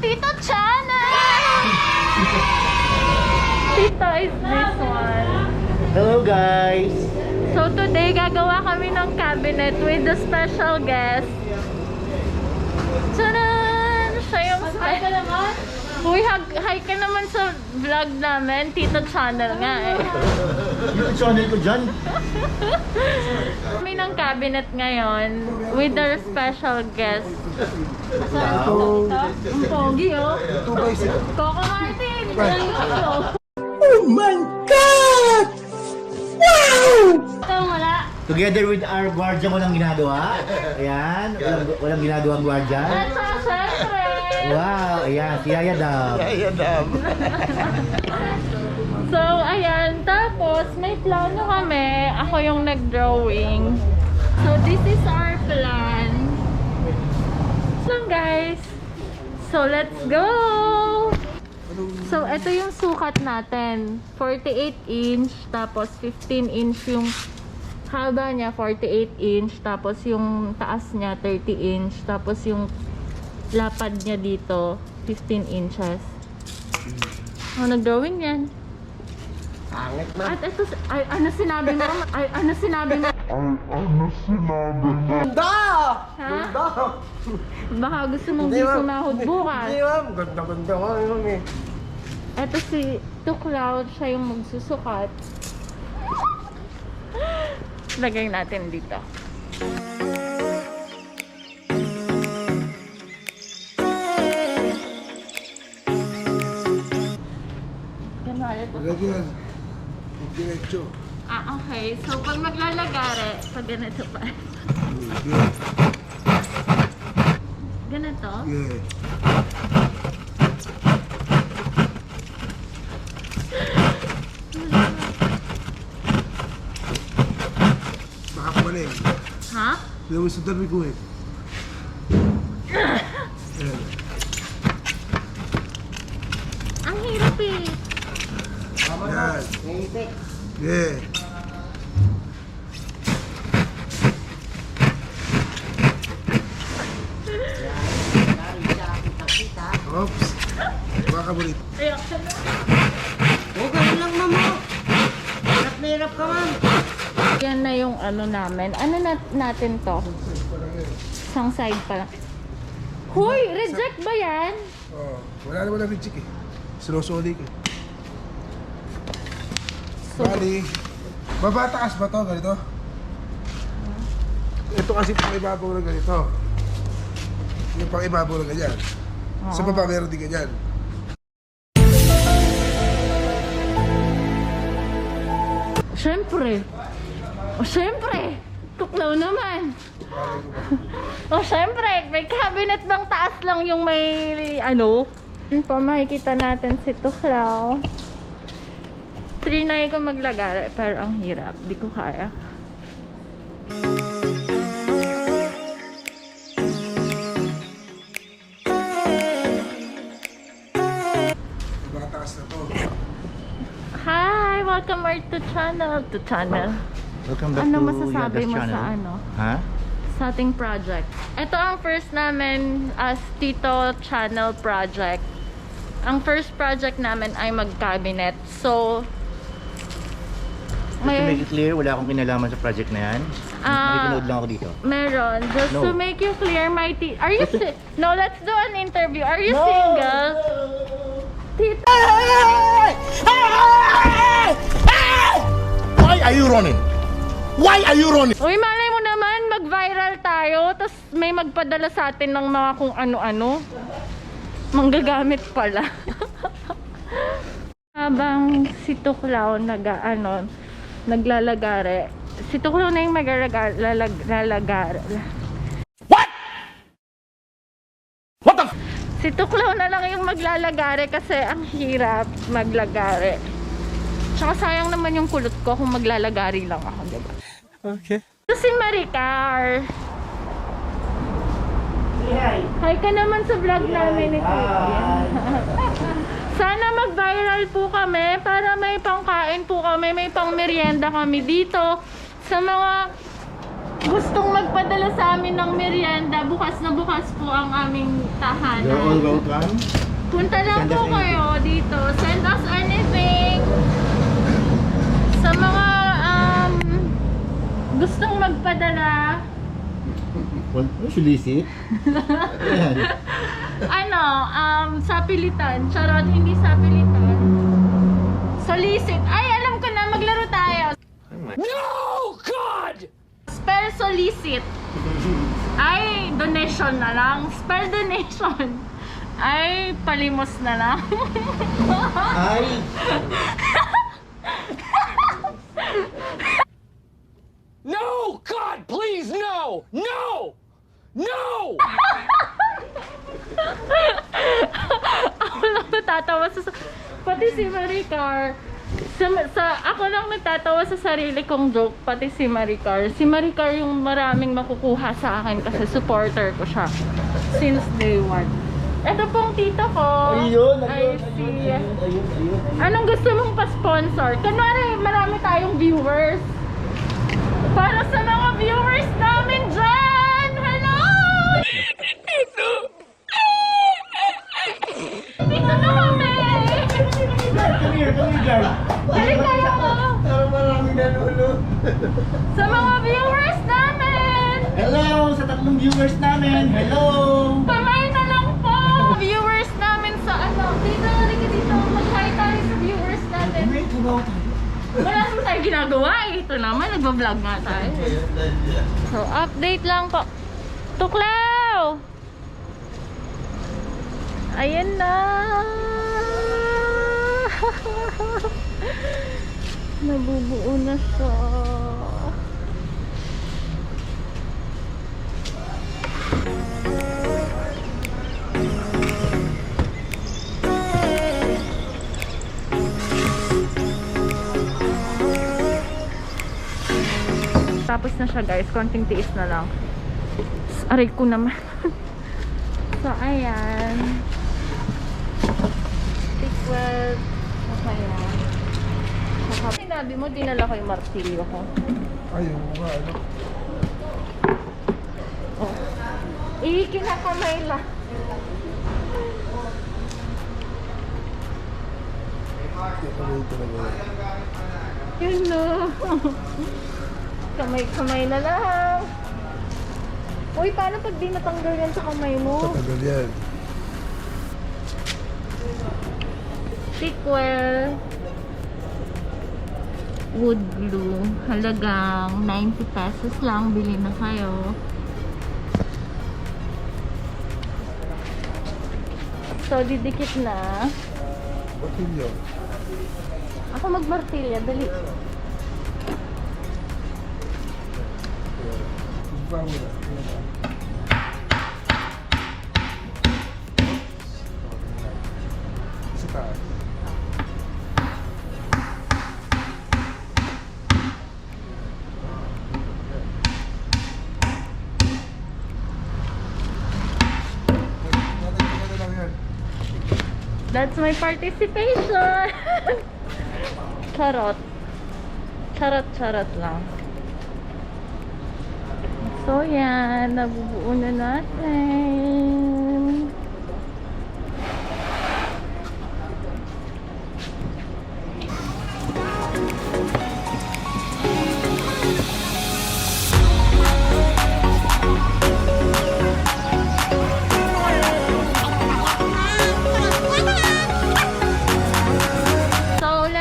Tito Channel! Tito is this one. Hello guys! So today, gagawa kami ng cabinet with the special guest. Tcharan! Siya yung hi ka naman? Uy, hi ka naman sa vlog namin. Tito Channel nga eh. Yung channel ko dyan. Kami ng cabinet ngayon with our special guest. Wow. Ang pogi oh. Coco Martin! Oh my God! Wow! Ito wala. Together with our guardian, walang ginagawa. Ayan, walang ginagawa ang guardian. At saka syempre. Wow, ayan, si Yaya Dam. Yaya Dam. So, ayan. Tapos, may plano kami. Ako yung nag-drawing. So, this is our plan. So, guys. So, let's go! So, ito yung sukat natin. 48 inch. Tapos, 15 inch yung haba niya. 48 inch. Tapos, yung taas niya, 30 inch. Tapos, yung lapad niya dito, 15 inches. Oh, nag-drawing yan. Pangit na. At ito, ay, ano sinabi mo? Ay, ano sinabi mo? Ganda! Ha? Ganda! Baka gusto mong Hindi, di ma'am. sumahod bukas. Hindi ma'am, ganda-ganda nga yun eh. Ito si Tuklaw, siya yung magsusukat. Lagay natin dito. Lagyan. Diretso. Ah, okay. So, pag maglalagare, pag ganito pa. Ganito? Yeah. Baka kumanin. Ha? Hindi mo sa tabi ko eh. Ayan. Ang hirap eh. Yan. Yeah. Oops. Baka bulit. Ayak ka na. Okay lang mama. Hirap ka ma'am. Yan na yung ano namin. Ano natin to? Isang side pa lang. Hoy! Reject ba yan? Oh, wala naman na rin chick eh. Sinusuli ko. So, Bali, babatakas ba to ganito? Ito kasi pang ibabaw na ganito. Yung pang ibabaw na ganyan. Sa baba meron din ganyan. syempre. O syempre. Tuklaw naman. O syempre. May cabinet bang taas lang yung may ano? Yun pa, makikita natin si Tuklaw. Trinay ko maglagay, pero ang hirap. Di ko kaya. Babatakas na to. Hi! Welcome to channel. To channel. Welcome back Ano to masasabi Yada's mo channel. sa ano? Ha? Sa ating project. Ito ang first namin as Tito Channel project. Ang first project namin ay mag-cabinet. So, To make it clear, wala akong kinalaman sa project na yan. Nakikinood lang ako dito. Meron. Just No. to make you clear, my Are you No, let's do an interview. Are you single? Tito. Why are you running? Why are you running? Uy, malay mo naman, mag-viral tayo, tapos may magpadala sa atin ng mga kung ano-ano. Manggagamit pala. Habang si Tuklaw naglalagare. Si Tuklaw na yung maglalagare. What? What the? Si Tuklaw na lang yung maglalagare kasi ang hirap maglagare. Tsaka sayang naman yung kulot ko kung maglalagari lang ako, diba? Okay. Ito si Maricar. Hi ka naman sa vlog namin ito. Sana mag-viral po kami para may pangkain po kami, may pang merienda kami dito sa mga gustong magpadala sa amin ng merienda, bukas na bukas po ang aming tahanan. You're all welcome. Punta lang Send po us kayo dito. Send us anything. Sa mga gustong magpadala. Well, solicit. Ayan. Ano, sa pilitan. Charot, hindi sa pilitan. Solicit. Ay, alam ko na, maglaro tayo. No, God! Spell solicit. Ay, donation na lang. Spell donation. Ay, palimos na lang. Ay! No, God, please, no! No! No! Ako lang natatawa pati si Maricar. Ako lang natatawa sa sarili kong joke, pati si Maricar. Si Maricar yung maraming makukuha sa akin kasi supporter ko siya since day one. Ito pong tito ko. Ayun, I see. Anong gusto mong pa-sponsor? Kunwari, marami tayong viewers. Para sa mga viewers namin dyan! Hello! Dito na kami! Come here, guys. Balik kayo! Parang maraming nanonood. Sa mga viewers namin! Hello sa tatlong viewers namin. Hello! Kamay na lang po! Viewers namin sa ano. Dito, halika dito. Mag-hi tayo sa viewers natin. Wala naman tayo ginagawa eh. Ito naman, nagbablog nga tayo. So, update lang po. Tuklaw! Ayan na! Nabubuo na siya. Tapos na siya guys, konting tiis na lang. Aray ko naman. So ayan. Stick weld. Ayan. Sinabi mo, dinala ko yung martilyo ko. Ayaw nga, ano? Oh. Kinakamay lang. Kamay talaga. Yun no. Kamay-kamay na lang. Uy, paano pag di natanggal yan sa kamay mo? Tatagal yan. Stickwell. Wood glue. Halagang 90 pesos lang. Bili na kayo. So, didikit na. Martilyo. Ako magmartilya. Dali. Subukan mo na. Sa taas. That's my participation. Charot. Charot lang. So yan, nabubuo na natin.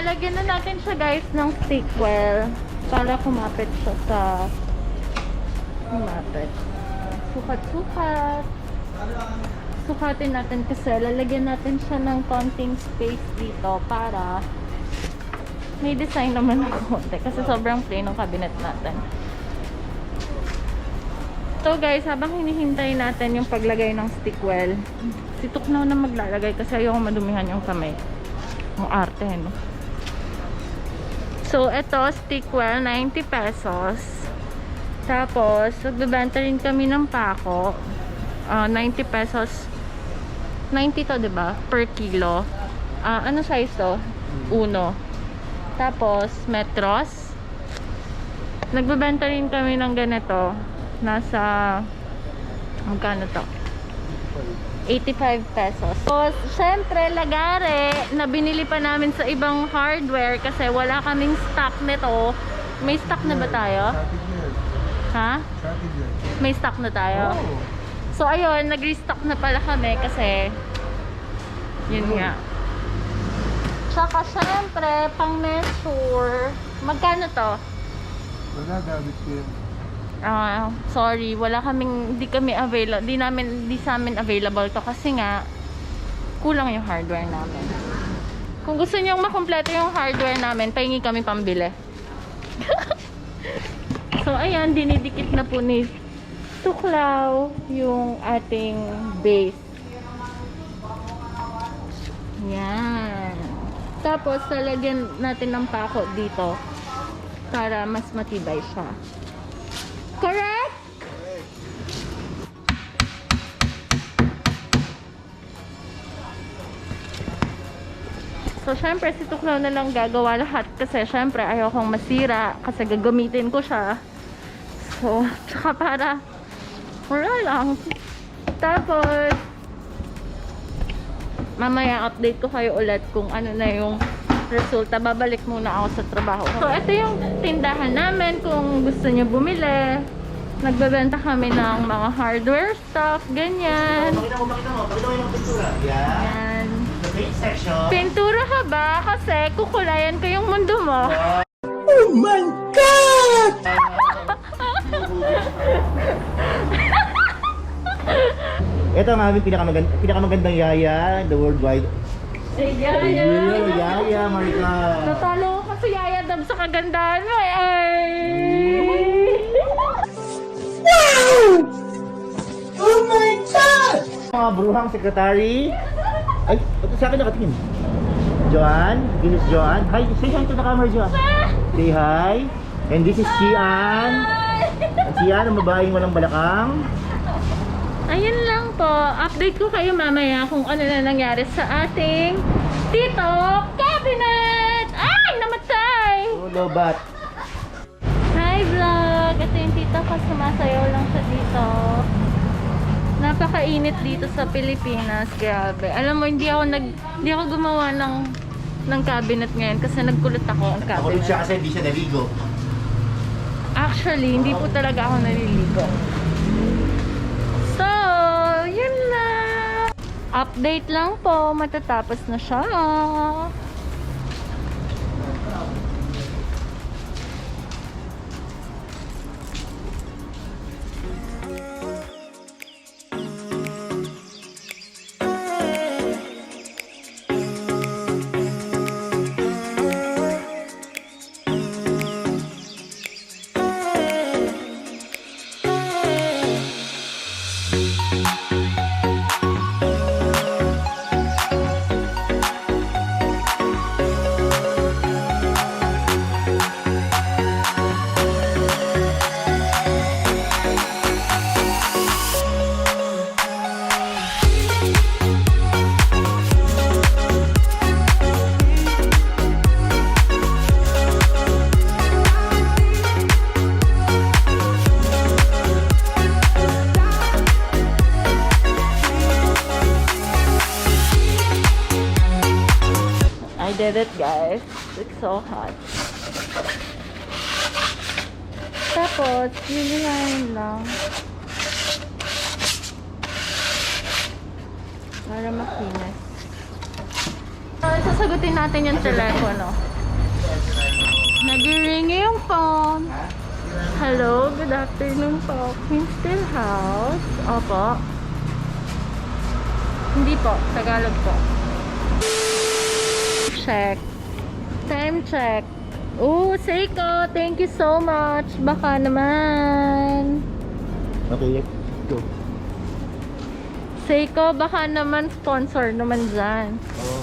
Lalagyan na natin siya guys ng stickwell para kumapit siya sa sukat. Sukatin natin kasi lalagyan natin siya ng konting space dito para may design naman ng konti kasi sobrang plain ng cabinet natin. So guys, habang hinihintay natin yung paglagay ng stickwell, si Tuknaw na maglalagay kasi ayoko madumihan yung kamay. Ang arte, no? So, ito, stickwell, 90 pesos. Tapos, nagbebenta rin kami ng pako. 90 pesos. 90 to, diba? Per kilo. Ano size to? 1. Tapos, metros. Nagbebenta rin kami ng ganito. Nasa, magkano to? 85 pesos. So, syempre, lagare na binili pa namin sa ibang hardware kasi wala kaming stock nito. May stock na ba tayo? Ha? May stock na tayo? So, ayun, nag-restock na pala kami kasi yun nga. Tsaka, syempre, pang measure. Magkano to? Wala, gamit ko yan. Sorry, wala kaming, di sa amin available to kasi nga kulang yung hardware namin. Kung gusto niyo makumpleto yung hardware namin, pahingi kami pambili. So ayan, dinidikit na po ni Tuklaw yung ating base. Yan. Tapos lalagyan natin ng pako dito para mas matibay siya. Correct? So, syempre, si Tuklaw na lang gagawa lahat kasi syempre, ayokong masira kasi gagamitin ko siya. So, tsaka para wala lang. Tapos, mamaya update ko kayo ulit kung ano na yung resulta. Babalik muna ako sa trabaho. So, ito yung tindahan namin kung gusto niyo bumili. Nagbebenta kami ng mga hardware stuff, ganyan. Pakita mo yung pintura. Yan. Yan. The paint section. Pintura ka ba? Kasi kukulayan ko yung mundo mo. Oh my God! Ito ang aming pinakamagandang yaya, the worldwide. Yaya, Marika. Natalo ko kasi Yaya Dab sa kagandahan mo eh. Ay! Wow! Oh my God! Mga bruhang secretary. Ay, ito sa akin nakatingin. Joanne, this is Joanne. Hi, say hi to the camera, Joanne. Say hi. And this is Sian. Sian, ang babaeng walang balakang. Ayun lang po. Update ko kayo mamaya kung ano na nangyari sa ating Tito Cabinet! Ay! Namatay! Oh, lobat. Hi vlog! Ito yung tita ko. Sumasayaw lang siya dito. Napakainit dito sa Pilipinas. Grabe. Alam mo, hindi ako gumawa ng cabinet ngayon kasi nagkulot ako ang Ako cabinet. siya kasi hindi siya naligo. Actually, hindi po talaga ako naliligo. So, yun na. Update lang po. Matatapos na siya. I did it, guys. It's so hot. Tapos, lililayin lang. Para makinis. Sasagutin natin yung telepono. Nag-ring yung phone. Hello, good afternoon po. Kingston House. Opo. Hindi po, Tagalog po. Check. Time check. Oh, Seiko, thank you so much. Baka naman. Okay, let's go. Seiko, baka naman sponsor naman dyan. Oh.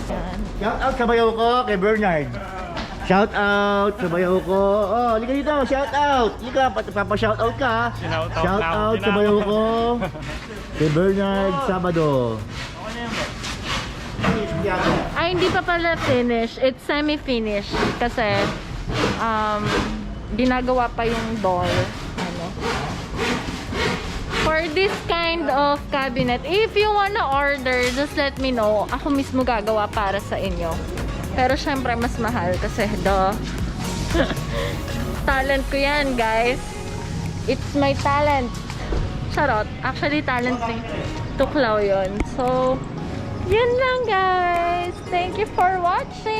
Yan. Shout out sa bayaw ko kay Bernard. Shout out sa bayaw ko. Oh, liga dito, shout out. Liga, papa-shout out ka. Shout out sa bayaw ko kay Bernard Sabado. Ay, hindi pa pala finish. It's semi-finish. Kasi, ginagawa pa yung door. Ano. For this kind of cabinet, if you wanna order, just let me know. Ako mismo gagawa para sa inyo. Pero syempre, mas mahal kasi talent ko yan, guys. It's my talent. Charot. Actually, talent ni Tuklaw yun. So, yun lang, guys. Thank you for watching.